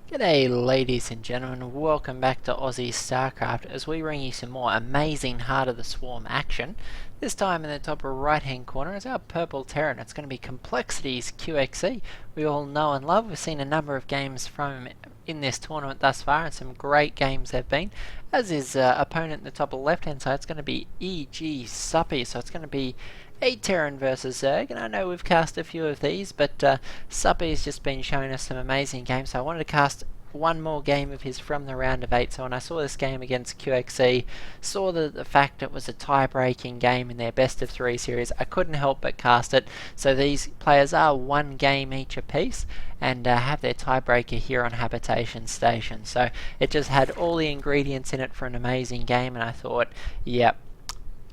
G'day ladies and gentlemen, welcome back to Aussie Starcraft as we bring you some more amazing Heart of the Swarm action. This time in the top right hand corner is our purple Terran. It's going to be Complexity's QXC. We all know and love. We've seen a number of games from him in this tournament thus far, and some great games they've been. As his opponent in the top left hand side, it's going to be EG Suppy, so it's going to be a Terran versus Zerg, and I know we've cast a few of these, but Suppy has just been showing us some amazing games, so I wanted to cast one more game of his from the round of 8. So when I saw this game against QXC, saw the fact it was a tie-breaking game in their best of 3 series, I couldn't help but cast it. So these players are one game each apiece, and have their tiebreaker here on Habitation Station. So it just had all the ingredients in it for an amazing game, and I thought, yep,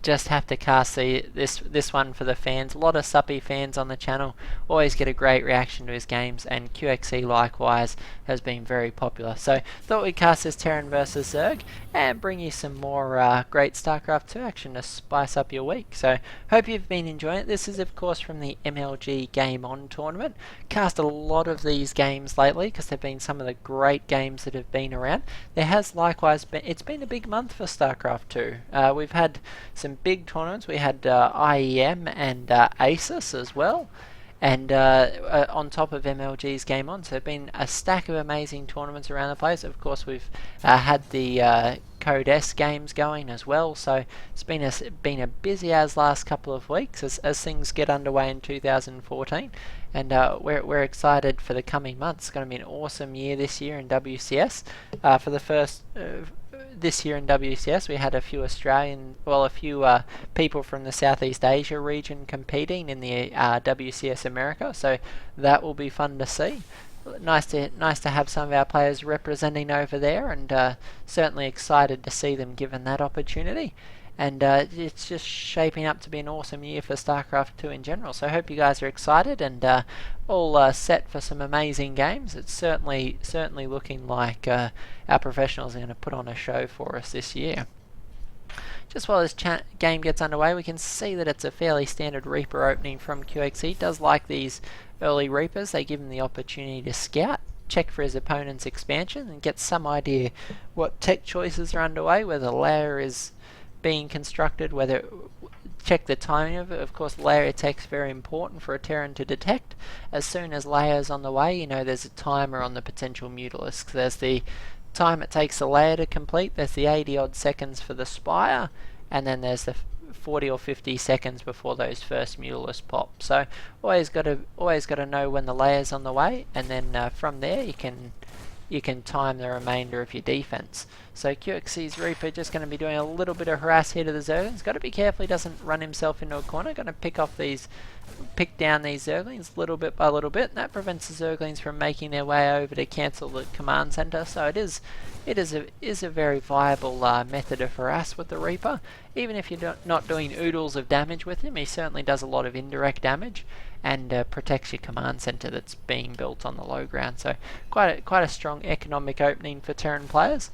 just have to cast this one for the fans. A lot of Suppy fans on the channel, always get a great reaction to his games, and QXC likewise has been very popular. So thought we'd cast this Terran versus Zerg and bring you some more great StarCraft 2 action to spice up your week. So hope you've been enjoying it. This is of course from the MLG Game On tournament. Cast a lot of these games lately because they've been some of the great games that have been around. There has likewise been, it's been a big month for StarCraft 2. We've had some big tournaments. We had IEM and ASUS as well, and on top of MLG's Game On, so there have been a stack of amazing tournaments around the place. Of course, we've had the Code S games going as well, so it's been a busy as last couple of weeks as things get underway in 2014, and we're excited for the coming months. It's going to be an awesome year this year in WCS. For the first this year in WCS, we had a few people from the Southeast Asia region competing in the WCS America, so that will be fun to see. Nice to have some of our players representing over there, and certainly excited to see them given that opportunity. And it's just shaping up to be an awesome year for StarCraft 2 in general. So I hope you guys are excited and all set for some amazing games. It's certainly looking like our professionals are going to put on a show for us this year. Just while this game gets underway, we can see that it's a fairly standard Reaper opening from QXC. Does like these early Reapers. They give him the opportunity to scout, check for his opponent's expansion, and get some idea what tech choices are underway, whether layer is being constructed, check the timing of it. Of course, layer tech's very important for a Terran to detect. As soon as layer's on the way, you know there's a timer on the potential Mutalisk. There's the time it takes a layer to complete, there's the 80 odd seconds for the Spire, and then there's the 40 or 50 seconds before those first Mutalisks pop. So always got to know when the layer's on the way, and then from there you can time the remainder of your defense. So QXC's Reaper just going to be doing a little bit of harass here to the Zerglings. Got to be careful he doesn't run himself into a corner. Going to pick down these Zerglings little bit by little bit, and that prevents the Zerglings from making their way over to cancel the command center. So it is a very viable method of harass with the Reaper. Even if you're not doing oodles of damage with him, he certainly does a lot of indirect damage and protects your command center that's being built on the low ground. So quite a strong economic opening for Terran players,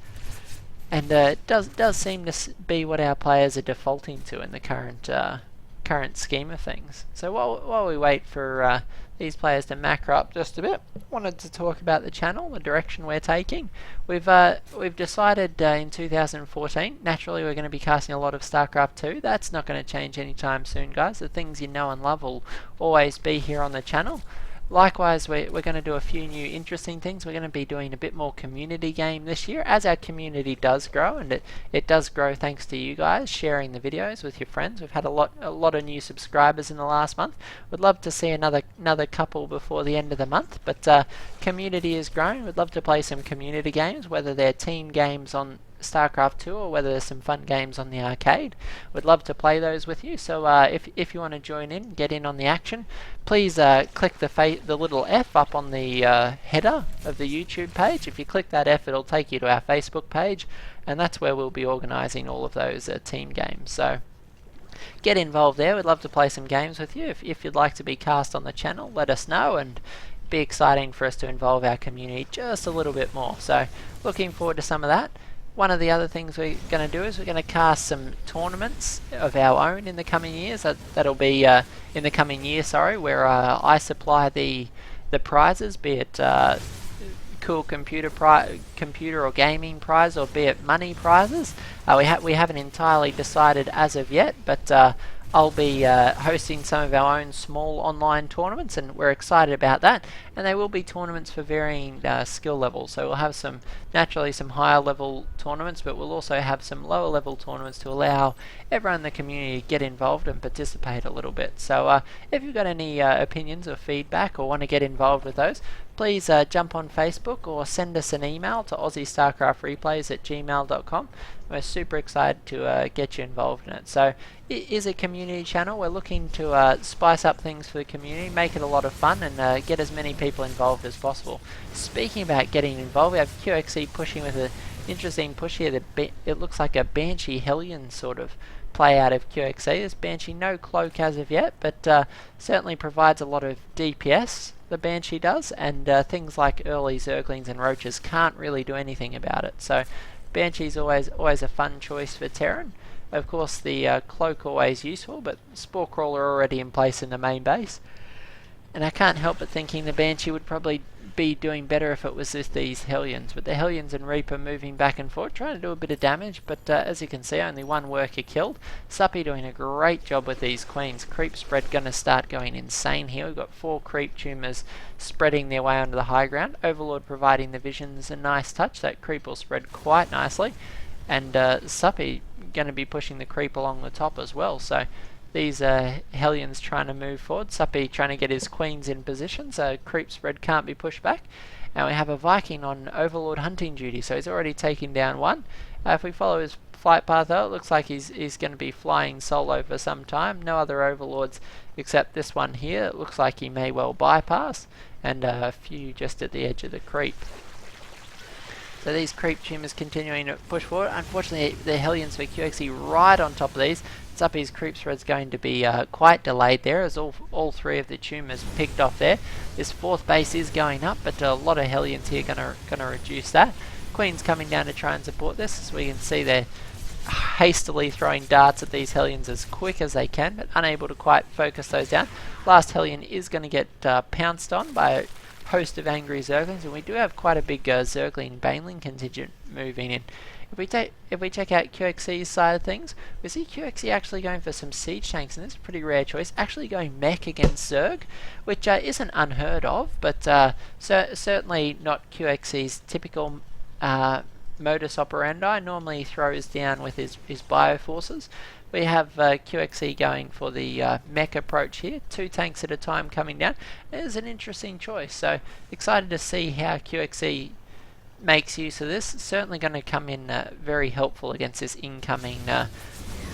and it does seem to be what our players are defaulting to in the current scheme of things. So while we wait for these players to macro up just a bit, wanted to talk about the channel, the direction we're taking. We've decided in 2014, naturally we're going to be casting a lot of StarCraft 2. That's not going to change anytime soon, guys. The things you know and love will always be here on the channel. Likewise, we're going to do a few new interesting things. We're going to be doing a bit more community game this year, as our community does grow, and it does grow thanks to you guys sharing the videos with your friends. We've had a lot of new subscribers in the last month. Would love to see another couple before the end of the month, but community is growing. We'd love to play some community games, whether they're team games on StarCraft 2 or whether there's some fun games on the arcade. Would love to play those with you. So if you want to join in, get in on the action, please click the little F up on the header of the YouTube page. If you click that F, it'll take you to our Facebook page, and that's where we'll be organising all of those team games. So get involved there. We'd love to play some games with you. If you'd like to be cast on the channel, let us know, and be exciting for us to involve our community just a little bit more. So looking forward to some of that. One of the other things we're going to do is we're going to cast some tournaments of our own in the coming years. That'll be in the coming year, where I supply the prizes, be it cool computer or gaming prize, or be it money prizes. We haven't entirely decided as of yet, but I'll be hosting some of our own small online tournaments, and we're excited about that. And they will be tournaments for varying skill levels. So we'll have naturally some higher level tournaments, but we'll also have some lower level tournaments to allow everyone in the community to get involved and participate a little bit. So if you've got any opinions or feedback or want to get involved with those, please jump on Facebook or send us an email to aussiestarcraftreplays@gmail.com. We're super excited to get you involved in it. So it is a community channel. We're looking to spice up things for the community, make it a lot of fun, and get as many people involved as possible. Speaking about getting involved, we have QXC pushing with an interesting push here. It looks like a Banshee Hellion sort of play out of QXC. This Banshee no cloak as of yet, but certainly provides a lot of DPS, the Banshee does, and things like early Zerglings and Roaches can't really do anything about it. So Banshee's always a fun choice for Terran. Of course, the cloak always useful, but Spore Crawler already in place in the main base. And I can't help but thinking the Banshee would probably be doing better if it was just these Hellions. But the Hellions and Reaper moving back and forth, trying to do a bit of damage, but as you can see, only one worker killed. Suppy doing a great job with these Queens. Creep spread going to start going insane here. We've got 4 creep tumors spreading their way onto the high ground. Overlord providing the visions a nice touch. That creep will spread quite nicely. And Suppy going to be pushing the creep along the top as well. So these Hellions trying to move forward. Suppy trying to get his Queens in position, so creep spread can't be pushed back. And we have a Viking on Overlord hunting duty, so he's already taken down one. If we follow his flight path though, it looks like he's going to be flying solo for some time. No other Overlords except this one here. It looks like he may well bypass, and a few just at the edge of the creep. So these creep tumors continuing to push forward. Unfortunately, the Hellions for QXC right on top of these. Suppy's creep spread's going to be quite delayed there, as all 3 of the tumors picked off there. This 4th base is going up, but a lot of Hellions here gonna reduce that. Queen's coming down to try and support this, as we can see they're hastily throwing darts at these Hellions as quick as they can, but unable to quite focus those down. Last Hellion is going to get pounced on by a host of angry Zerglings, and we do have quite a big Zergling Baneling contingent moving in. If we check out QXC's side of things, we see QXC actually going for some siege tanks, and this is a pretty rare choice, actually going mech against Zerg, which isn't unheard of, but certainly not QXC's typical modus operandi. Normally he throws down with his bioforces. We have QXC going for the mech approach here, 2 tanks at a time coming down. It is an interesting choice, so excited to see how QXC makes use of this. It's certainly going to come in very helpful against this incoming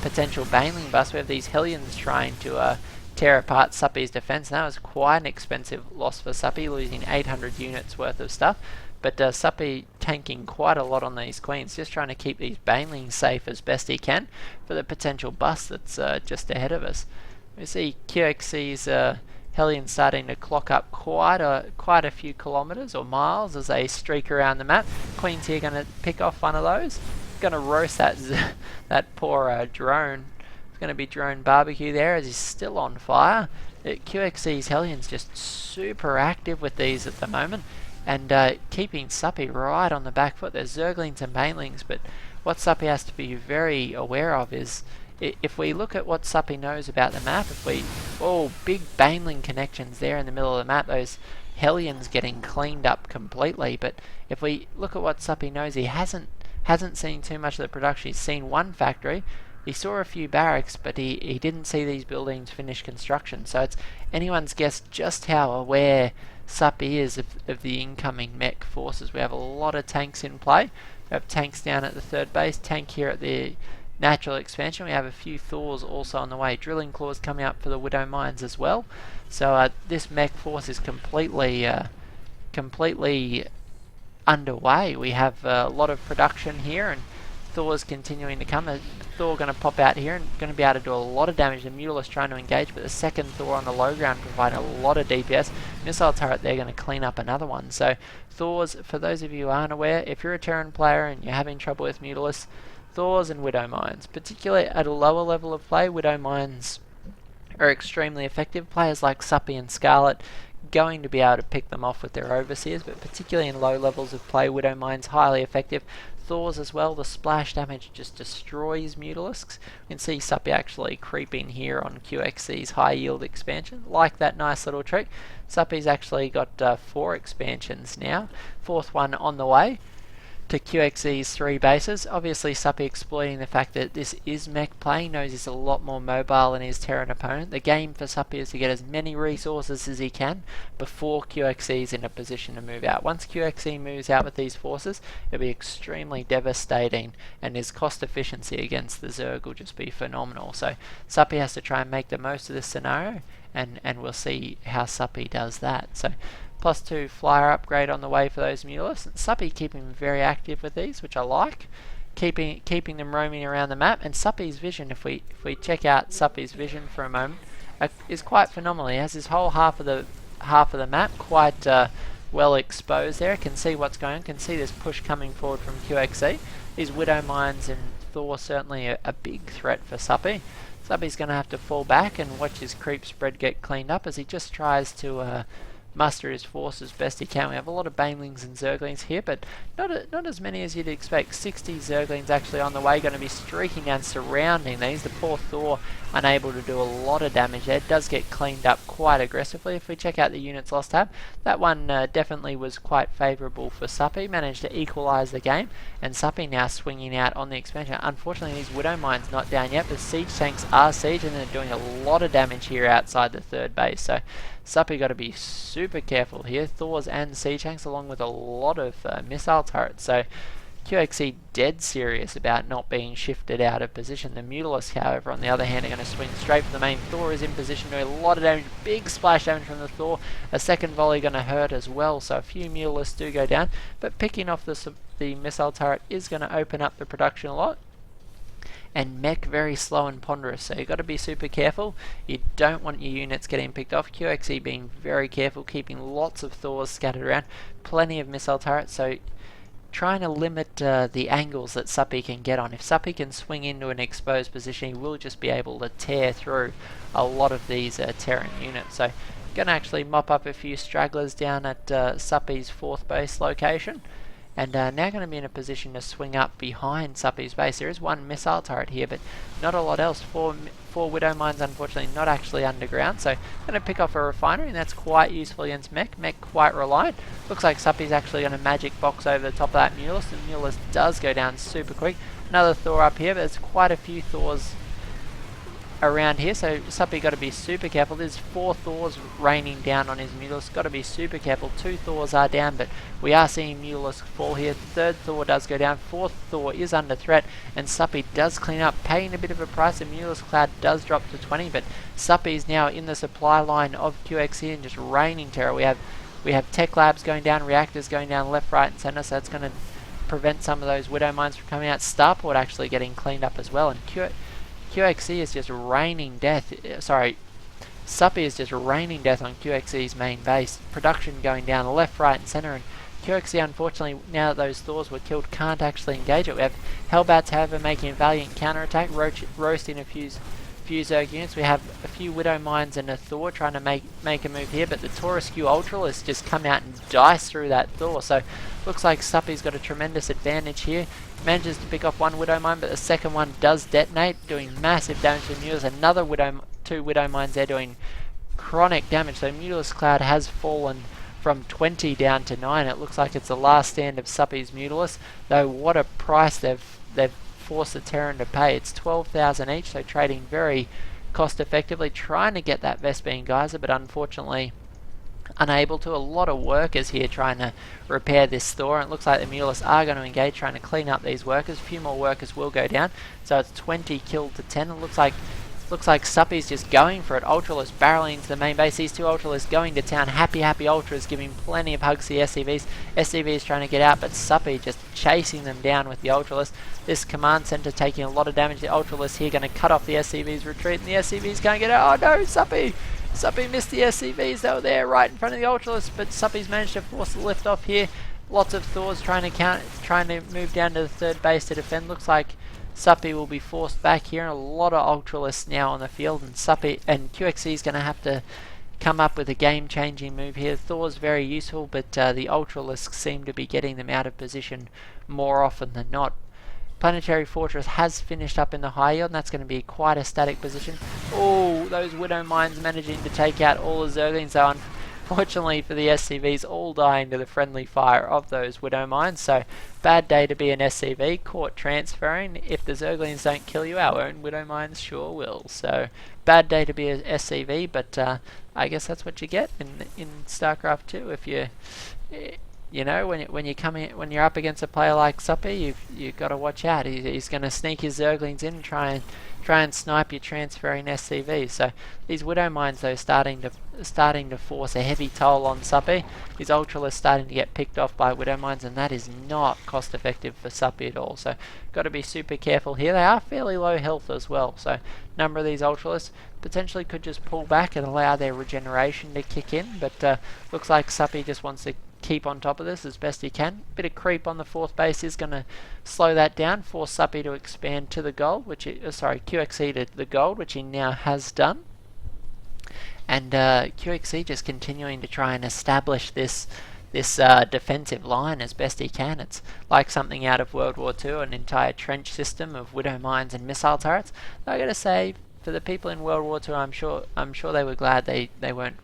potential Baneling bust. We have these Hellions trying to tear apart Suppy's defense. That was quite an expensive loss for Suppy, losing 800 units worth of stuff. But Suppy tanking quite a lot on these Queens, just trying to keep these Banelings safe as best he can for the potential bust that's just ahead of us. We see QXC's Hellions starting to clock up quite a few kilometres or miles as they streak around the map. Queen's here going to pick off one of those. Going to roast that poor drone. It's going to be drone barbecue there as he's still on fire. QXC's Hellions just super active with these at the moment, and keeping Suppy right on the back foot. There's Zerglings and Banelings, but what Suppy has to be very aware of is, if we look at what Suppy knows about the map, big Baneling connections there in the middle of the map, those Hellions getting cleaned up completely. But if we look at what Suppy knows, he hasn't seen too much of the production. He's seen one factory, he saw a few barracks, but he didn't see these buildings finish construction. So it's anyone's guess just how aware Suppy is of the incoming mech forces. We have a lot of tanks in play. We have tanks down at the 3rd base, tank here at the natural expansion. We have a few Thors also on the way. Drilling claws coming up for the Widow Mines as well. So this mech force is completely underway. We have a lot of production here, and Thor's continuing to come. A Thor going to pop out here and going to be able to do a lot of damage. The Mutalisk trying to engage, but the 2nd Thor on the low ground providing a lot of DPS. Missile turret, they're going to clean up another one. So Thors, for those of you who aren't aware, if you're a Terran player and you're having trouble with Mutalisk, Thors and Widow Mines, particularly at a lower level of play, Widow Mines are extremely effective. Players like Suppy and Scarlet going to be able to pick them off with their overseers, but particularly in low levels of play, Widow Mine's highly effective. Thors as well, the splash damage just destroys Mutalisks. You can see Suppy actually creeping here on QXC's high yield expansion. Like that nice little trick. Suppy's actually got 4 expansions now, 4th one on the way to QXC's 3 bases. Obviously Suppy exploiting the fact that this is mech play, knows he's a lot more mobile than his Terran opponent. The game for Suppy is to get as many resources as he can before QXC is in a position to move out. Once QXC moves out with these forces, it'll be extremely devastating, and his cost efficiency against the Zerg will just be phenomenal. So Suppy has to try and make the most of this scenario, and we'll see how Suppy does that. So +2 flyer upgrade on the way for those Mutalisks. Suppy keeping very active with these, which I like. Keeping them roaming around the map. And Suppy's vision, if we check out Suppy's vision for a moment, is quite phenomenal. He has his whole half of the map quite well exposed there. Can see what's going on. Can see this push coming forward from QXC. These Widow Mines and Thor certainly a big threat for Suppy. Suppy's going to have to fall back and watch his creep spread get cleaned up as he just tries to muster his force as best he can. We have a lot of Banelings and Zerglings here, but not as many as you'd expect. 60 Zerglings actually on the way, going to be streaking down, surrounding these. The poor Thor unable to do a lot of damage there. It does get cleaned up quite aggressively. If we check out the units lost tab, that one definitely was quite favourable for Suppy. Managed to equalise the game, and Suppy now swinging out on the expansion. Unfortunately, these Widow Mines not down yet, but siege tanks are siege, and they're doing a lot of damage here outside the 3rd base. So Suppy got to be super careful here. Thors and siege tanks, along with a lot of missile turrets. So QXC dead serious about not being shifted out of position. The Mutalisks, however, on the other hand, are going to swing straight for the main. Thor is in position, doing a lot of damage. Big splash damage from the Thor. A second volley going to hurt as well. So a few Mutalisks do go down, but picking off the missile turret is going to open up the production a lot. And mech very slow and ponderous, so you've got to be super careful. You don't want your units getting picked off. QXE being very careful, keeping lots of Thors scattered around, plenty of missile turrets, so trying to limit the angles that Suppy can get on. If Suppy can swing into an exposed position, he will just be able to tear through a lot of these Terran units. So going to actually mop up a few stragglers down at Suppy's 4th base location. And now going to be in a position to swing up behind Suppy's base. There is one missile turret here, but not a lot else. Four Widow Mines, unfortunately, not actually underground. So going to pick off a refinery, and that's quite useful against mech. Mech quite reliant. Looks like Suppy's actually going to magic box over the top of that Mutalisk. The Mutalisk does go down super quick. Another Thor up here, but there's quite a few Thors around here, so Suppy got to be super careful. There's 4 Thors raining down on his Mutalisk. Got to be super careful. 2 Thors are down, but we are seeing Mutalisk fall here. 3rd Thor does go down. 4th Thor is under threat, and Suppy does clean up, paying a bit of a price. The Mutalisk cloud does drop to 20, but Suppy is now in the supply line of QXC and just raining terror. We have tech labs going down, reactors going down left, right, and centre, so that's going to prevent some of those Widow Mines from coming out. Starport actually getting cleaned up as well, and QXC is just raining death. Suppy is just raining death on QXC's main base. Production going down left, right, and centre. And QXC, unfortunately, now that those Thors were killed, can't actually engage it. We have Hellbats, however, making a valiant counterattack, roasting a few Zerg units. We have a few Widow Mines and a Thor trying to make a move here, but the Taurus-Q Ultralisk just come out and dice through that Thor. So looks like Suppy's got a tremendous advantage here. Manages to pick off one Widow Mine, but the second one does detonate, doing massive damage to the Mutalisk. Another 2 Widow Mines there doing chronic damage. So Mutalisk Cloud has fallen from 20 down to 9. It looks like it's the last stand of Suppy's Mutalisk, though what a price they've forced the Terran to pay. It's 12,000 each, so trading very cost effectively, trying to get that Vespene Geyser, but unfortunately unable to. A lot of workers here trying to repair this Thor, and it looks like the Mutalisks are going to engage, trying to clean up these workers. A few more workers will go down, so it's 20 killed to 10. It looks like Suppy's just going for it. Ultralisk barreling into the main base. These 2 Ultralisks going to town. Happy Ultras giving plenty of hugs to the SCVs. SCVs trying to get out, but Suppy just chasing them down with the Ultralisk. This command center taking a lot of damage. The Ultralisk here going to cut off the SCVs retreat, and the SCVs can't get out. Oh no, Suppy missed the SCVs. They were there right in front of the Ultralisk, but Suppy's managed to force the lift off here. Lots of Thors trying to move down to the 3rd base to defend. Looks like Suppy will be forced back here, and a lot of Ultralisks now on the field, and QXC is going to have to come up with a game-changing move here. Thor's very useful, but the Ultralisks seem to be getting them out of position more often than not. Planetary Fortress has finished up in the high yield, and that's going to be quite a static position. Oh, those Widow Mines managing to take out all the Zerglings, though. Unfortunately for the SCVs, all dying to the friendly fire of those Widow Mines. So, bad day to be an SCV, caught transferring. If the Zerglings don't kill you, our own Widow Mines sure will. So, bad day to be a SCV, but I guess that's what you get in StarCraft 2 if you... You know, when you come in, when you're up against a player like Suppy, you've got to watch out. He's going to sneak his Zerglings in and try and snipe your transferring SCVs. So these Widow Mines, though, starting to force a heavy toll on Suppy. His Ultralisk starting to get picked off by Widow Mines, and that is not cost effective for Suppy at all. So got to be super careful here. They are fairly low health as well. So a number of these Ultralisks potentially could just pull back and allow their regeneration to kick in. But looks like Suppy just wants to keep on top of this as best he can. Bit of creep on the 4th base is going to slow that down, force Suppy to expand to the gold, which QXC to the gold, which he now has done. And QXC just continuing to try and establish this defensive line as best he can. It's like something out of World War II, an entire trench system of Widow Mines and missile turrets. I got to say, for the people in World War II, I'm sure they were glad they weren't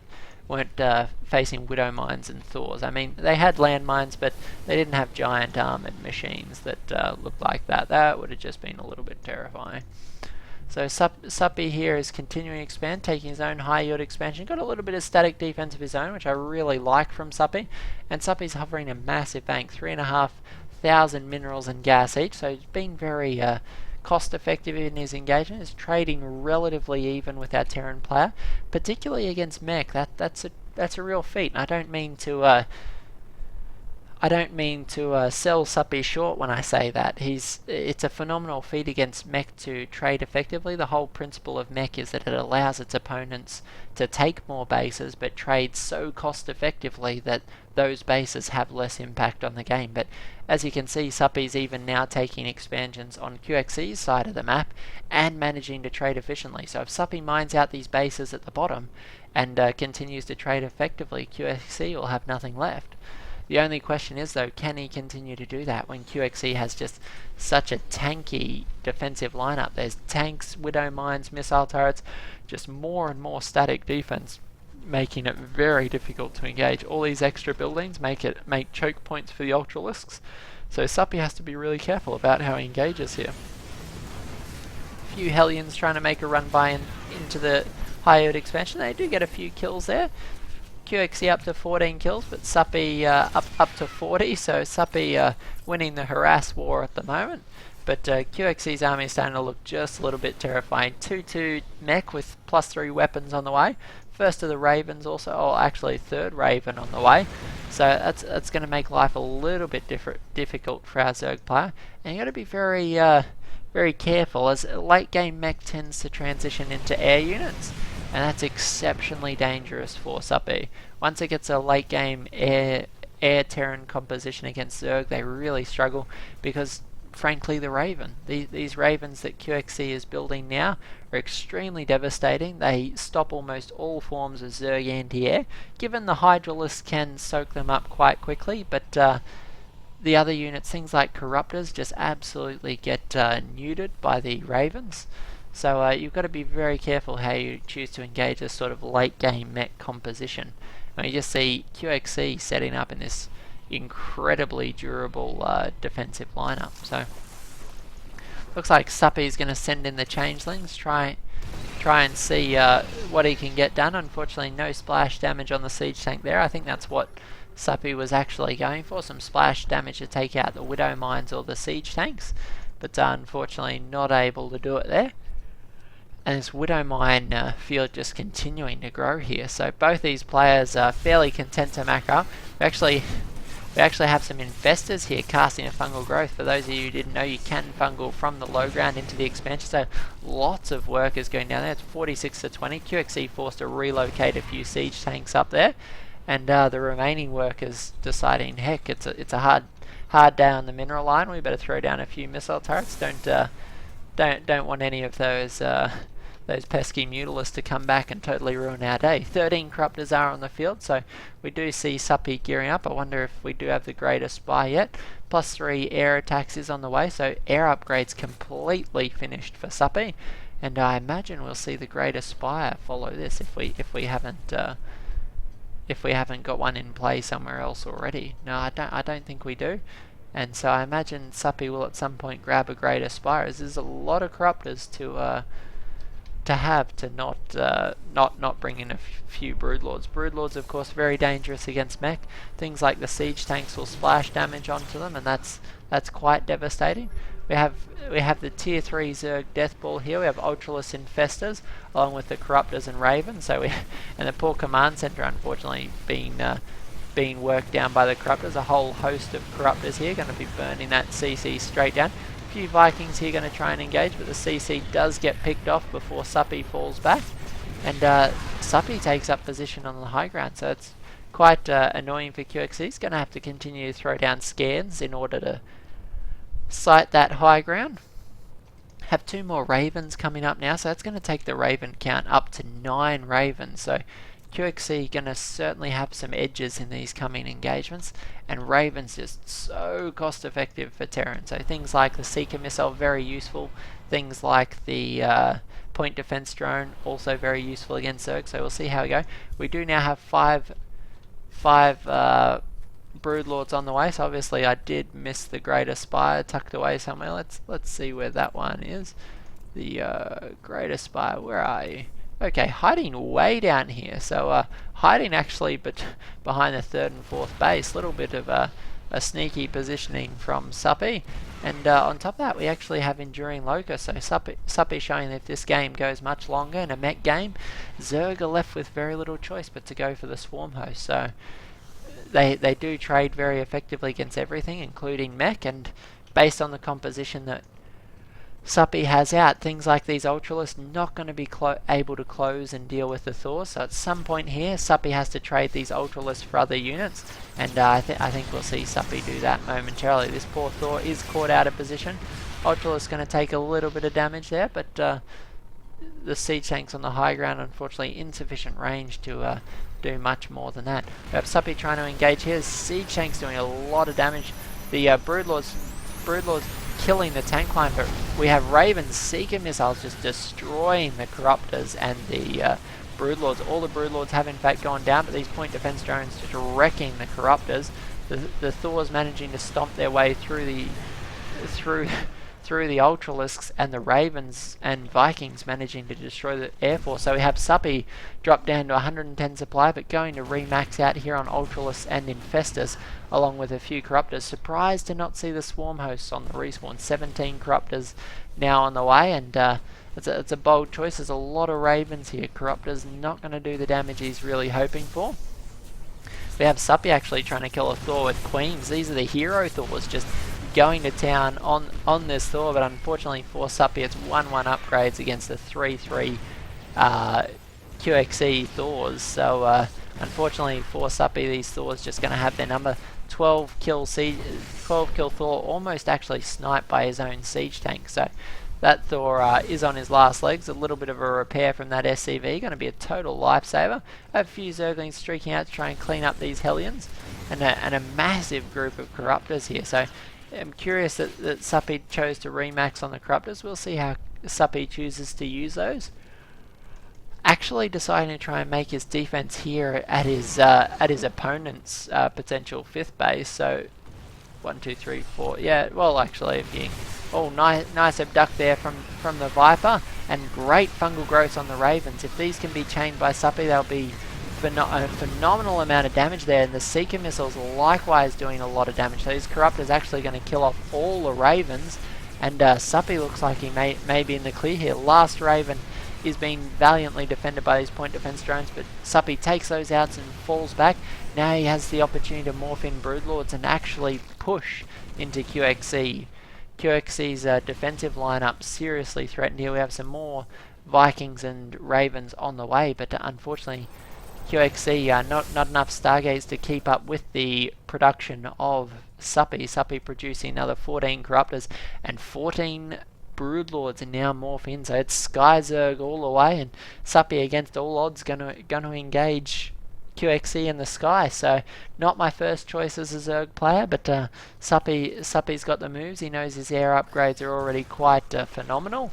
facing Widow Mines and Thors. I mean, they had landmines, but they didn't have giant armoured machines that looked like that. That would have just been a little bit terrifying. So Suppy here is continuing to expand, taking his own high yield expansion. Got a little bit of static defense of his own, which I really like from Suppy. And Suppy's hovering a massive bank, 3,500 minerals and gas each. So he's been very cost effective in his engagement. Is trading relatively even with our Terran player, particularly against mech. That's a real feat. And I don't mean to sell Suppy short when I say that. It's a phenomenal feat against mech to trade effectively. The whole principle of mech is that it allows its opponents to take more bases but trade so cost effectively that those bases have less impact on the game. But as you can see, Suppy's even now taking expansions on QXC's side of the map and managing to trade efficiently. So if Suppy mines out these bases at the bottom and continues to trade effectively, QXC will have nothing left. The only question is, though, can he continue to do that when QXC has just such a tanky defensive lineup? There's tanks, Widow Mines, missile turrets, just more and more static defense, making it very difficult to engage. All these extra buildings make choke points for the Ultralisks, so Suppy has to be really careful about how he engages here. A few Hellions trying to make a run by into the high yield expansion. They do get a few kills there. QXC up to 14 kills, but Suppy up to 40, so Suppy winning the harass war at the moment. But QXC's army is starting to look just a little bit terrifying. 2-2 mech with +3 weapons on the way. First of the Ravens also, or actually third Raven on the way. So that's going to make life a little bit difficult for our Zerg player. And you got to be very careful, as late game mech tends to transition into air units. And that's exceptionally dangerous for Suppy. Once it gets a late game air Terran composition against Zerg, they really struggle because, frankly, the Raven. These Ravens that QXC is building now are extremely devastating. They stop almost all forms of Zerg anti-air. Given the Hydralisks can soak them up quite quickly, but the other units, things like Corruptors, just absolutely get neutered by the Ravens. So you've got to be very careful how you choose to engage this sort of late game mech composition. And you just see QXC setting up in this incredibly durable defensive lineup. So looks like Suppy is going to send in the changelings, try and see what he can get done. Unfortunately, no splash damage on the siege tank there. I think that's what Suppy was actually going for, some splash damage to take out the Widow Mines or the siege tanks, but unfortunately not able to do it there. And this Widow Mine field just continuing to grow here. So both these players are fairly content to macro up. We actually have some infestors here casting a fungal growth. For those of you who didn't know, you can fungal from the low ground into the expansion. So lots of workers going down there. It's 46 to 20. QXC forced to relocate a few siege tanks up there. And the remaining workers deciding, heck, it's a hard day on the mineral line. We better throw down a few missile turrets. Don't want any of those those pesky Mutalisks to come back and totally ruin our day. 13 Corruptors are on the field, so we do see Suppy gearing up. I wonder if we do have the Greater Spy yet. +3 air attacks is on the way, so air upgrades completely finished for Suppy, and I imagine we'll see the Greater Spire follow this if we haven't got one in play somewhere else already. No, I don't think we do. And so I imagine Suppy will at some point grab a Greater Spire, as there's a lot of Corruptors to have to not bring in a few Broodlords. Broodlords, of course, very dangerous against mech. Things like the siege tanks will splash damage onto them, and that's quite devastating. We have the tier 3 Zerg Death Ball here. We have Ultralisk Infestors along with the Corruptors and Ravens. So and the poor command center, unfortunately, being worked down by the Corruptors. A whole host of Corruptors here going to be burning that CC straight down. A few Vikings here going to try and engage, but the CC does get picked off before Suppy falls back, and Suppy takes up position on the high ground. So it's quite annoying for QXC. He's going to have to continue to throw down scans in order to sight that high ground. Have 2 more Ravens coming up now, so that's going to take the Raven count up to 9 Ravens. So QXC going to certainly have some edges in these coming engagements, and Raven's just so cost effective for Terran. So things like the Seeker Missile, very useful. Things like the Point Defense Drone, also very useful against Zerg. So we'll see how we go. We do now have five Broodlords on the way, so obviously I did miss the Greater Spire tucked away somewhere. Let's see where that one is. The Greater Spire, where are you? Okay, hiding way down here. So hiding actually behind the 3rd and 4th base. Little bit of a sneaky positioning from Suppy. And on top of that, we actually have Enduring Locust. So Suppy showing that if this game goes much longer in a mech game, Zerg are left with very little choice but to go for the Swarm Host. So they do trade very effectively against everything, including mech, and based on the composition that Suppy has out, things like these Ultralisks not going to be able to close and deal with the Thor. So at some point here, Suppy has to trade these Ultralisks for other units, and I think we'll see Suppy do that momentarily. This poor Thor is caught out of position. Ultralisk going to take a little bit of damage there, but the siege tanks on the high ground, unfortunately insufficient range to do much more than that. We have Suppy trying to engage here. Siege tanks doing a lot of damage. The Broodlords killing the tank line, but we have Raven's Seeker Missiles just destroying the Corruptors and the Broodlords. All the Broodlords have in fact gone down, but these Point Defense Drones just wrecking the Corruptors. The Thors managing to stomp their way through the Ultralisks, and the Ravens and Vikings managing to destroy the Air Force. So we have Suppy drop down to 110 supply, but going to remax out here on Ultralisks and Infestors, along with a few Corruptors. Surprised to not see the Swarm Hosts on the respawn. 17 Corruptors now on the way, and it's a bold choice. There's a lot of Ravens here. Corruptors not going to do the damage he's really hoping for. We have Suppy actually trying to kill a Thor with Queens. These are the hero Thors just going to town on this Thor, but unfortunately for Suppy, it's 1-1 upgrades against the 3-3 QXC Thors. So unfortunately for Suppy, these Thors just going to have their number. 12 kill Thor, almost actually sniped by his own siege tank. So that Thor is on his last legs. A little bit of a repair from that SCV, going to be a total lifesaver. A few Zerglings streaking out to try and clean up these Hellions, and a massive group of Corruptors here. So I'm curious that Suppy chose to remax on the Corruptors. We'll see how Suppy chooses to use those. Actually deciding to try and make his defense here at his opponent's potential 5th base. So 1, 2, 3, 4. Yeah, well actually if you... Oh, nice abduct there from the Viper, and great fungal growths on the Ravens. If these can be chained by Suppy, they'll be a phenomenal amount of damage there, and the Seeker Missiles likewise doing a lot of damage. So his Corruptor's actually going to kill off all the Ravens, and Suppy looks like he may be in the clear here. Last Raven is being valiantly defended by these Point Defense Drones, but Suppy takes those out and falls back. Now he has the opportunity to morph in Broodlords and actually push into QXC. QXC's defensive lineup seriously threatened here. We have some more Vikings and Ravens on the way, but unfortunately QXC not enough Stargates to keep up with the production of Suppy. Suppy producing another 14 Corruptors and 14 Broodlords are now morph in, so it's Sky Zerg all the way, and Suppy against all odds gonna engage QXC in the sky. So not my first choice as a Zerg player, but Suppy's got the moves. He knows his air upgrades are already quite phenomenal.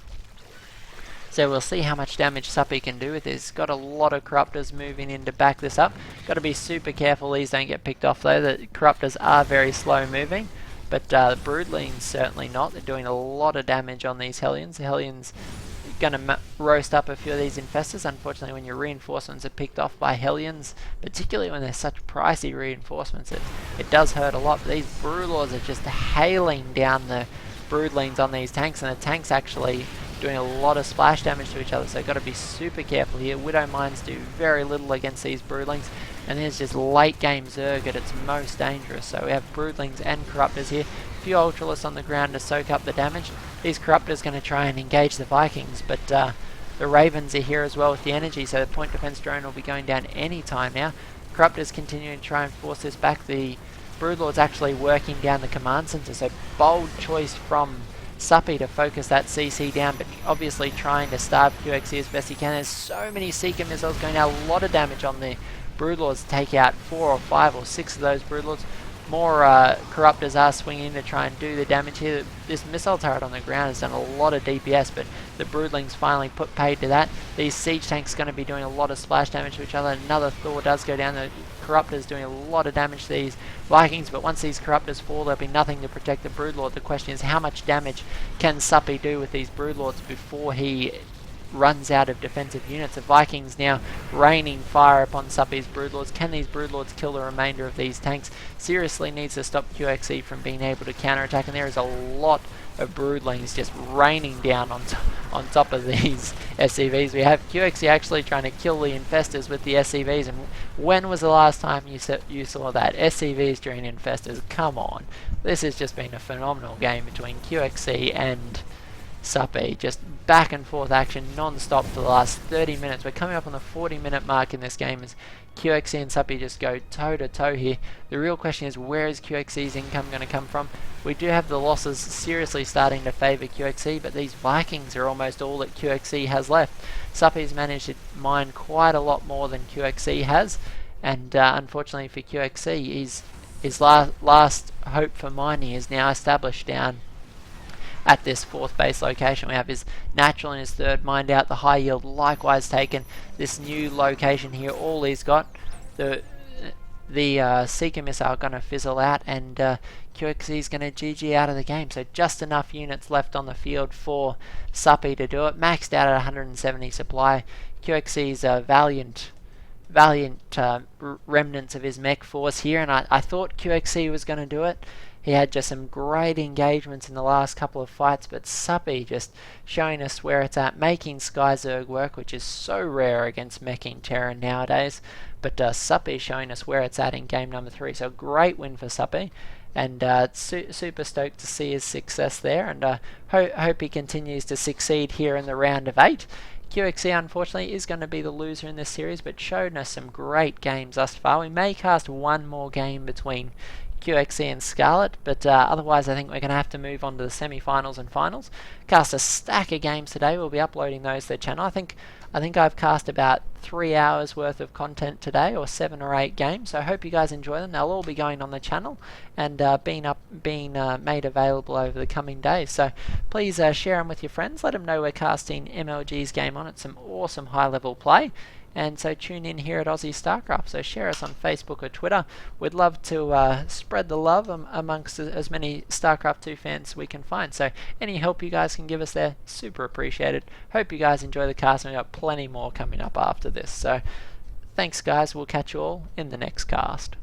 So we'll see how much damage Suppy can do with this. Got a lot of Corruptors moving in to back this up. Got to be super careful these don't get picked off though. The Corruptors are very slow moving, but the Broodlings certainly not. They're doing a lot of damage on these Hellions. The Hellions going to roast up a few of these Infestors. Unfortunately, when your reinforcements are picked off by Hellions, particularly when they're such pricey reinforcements, it does hurt a lot. But these Broodlords are just hailing down the Broodlings on these tanks, and the tanks actually doing a lot of splash damage to each other, so got to be super careful here. Widow Mines do very little against these Broodlings, and there's just late game Zerg at its most dangerous. So we have Broodlings and Corruptors here. A few Ultralists on the ground to soak up the damage. These Corruptors going to try and engage the Vikings, but the Ravens are here as well with the energy, so the point defense drone will be going down any time now. Corruptors continuing to try and force this back. The Broodlord's actually working down the command center, so bold choice from Suppy to focus that CC down, but obviously trying to starve QXC as best he can. There's so many Seeker missiles going out, a lot of damage on the Broodlords to take out 4 or 5 or 6 of those Broodlords. More Corruptors are swinging in to try and do the damage here. This missile turret on the ground has done a lot of DPS, but the Broodlings finally put paid to that. These siege tanks are going to be doing a lot of splash damage to each other. Another Thor does go down. The Corruptors doing a lot of damage to these Vikings, but once these Corruptors fall, there'll be nothing to protect the Broodlord. The question is, how much damage can Suppy do with these Broodlords before he runs out of defensive units? The Vikings now raining fire upon Suppy's Broodlords. Can these Broodlords kill the remainder of these tanks? Seriously needs to stop QXC from being able to counterattack, and there is a lot of Broodlings just raining down on top of these SCVs. We have QXC actually trying to kill the Infestors with the SCVs, and when was the last time you saw that? SCVs during Infestors? Come on. This has just been a phenomenal game between QXC and Suppy. Just back and forth action non-stop for the last 30 minutes. We're coming up on the 40-minute mark in this game as QXC and Suppy just go toe-to-toe here. The real question is, where is QXC's income going to come from? We do have the losses seriously starting to favour QXC, but these Vikings are almost all that QXC has left. Suppy's managed to mine quite a lot more than QXC has, and unfortunately for QXC, his last hope for mining is now established down at this 4th base location. We have his natural and his 3rd mined out, the high yield likewise taken. This new location here, all he's got, the Seeker missile going to fizzle out, and QXC is going to GG out of the game. So just enough units left on the field for Suppy to do it. Maxed out at 170 supply. QXC's valiant remnants of his mech force here, and I thought QXC was going to do it. He had just some great engagements in the last couple of fights, but Suppy just showing us where it's at, making Sky Zerg work, which is so rare against meching Terran nowadays. But Suppy showing us where it's at in game number 3. So great win for Suppy, and super stoked to see his success there, and hope he continues to succeed here in the round of 8. QXC unfortunately is going to be the loser in this series, but showed us some great games thus far. We may cast one more game between QXC and Scarlet, but otherwise I think we're going to have to move on to the semi-finals and finals. Cast a stack of games today. We'll be uploading those to the channel. I think I've cast about 3 hours worth of content today, or 7 or 8 games, so I hope you guys enjoy them. They'll all be going on the channel and being made available over the coming days, so please share them with your friends. Let them know we're casting MLG's game on. It's some awesome high level play. And so tune in here at Aussie Starcraft. So share us on Facebook or Twitter. We'd love to spread the love amongst as many StarCraft 2 fans we can find. So any help you guys can give us there, super appreciated. Hope you guys enjoy the cast, and we've got plenty more coming up after this. So thanks guys, we'll catch you all in the next cast.